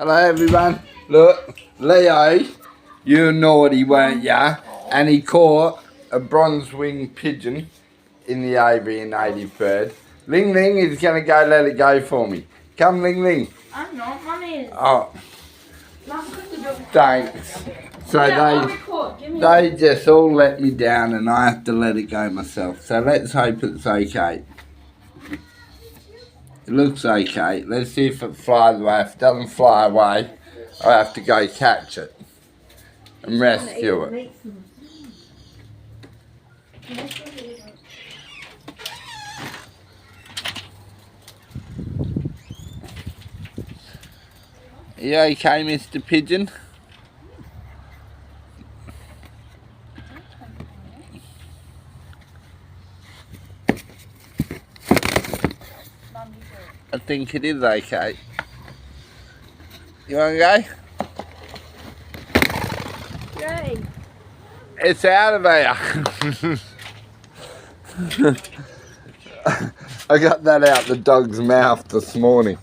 Hello everyone. Look, Leo, you naughty, weren't ya? And he caught a bronze winged pigeon in the avian 83rd. Ling Ling is going to go let it go for me. Come Ling Ling. I'm not, Mum is. Oh, Mum, quickly do it. thanks. So Yeah, I'll record. Give me they just all let me down and I have to let it go myself. So let's hope it's okay. It looks okay. Let's see if it flies away. If it doesn't fly away, I have to go catch it and rescue it. Are you okay, Mr. Pigeon? I think it is okay. You want to go? Yay. It's out of here. I got that out the dog's mouth this morning.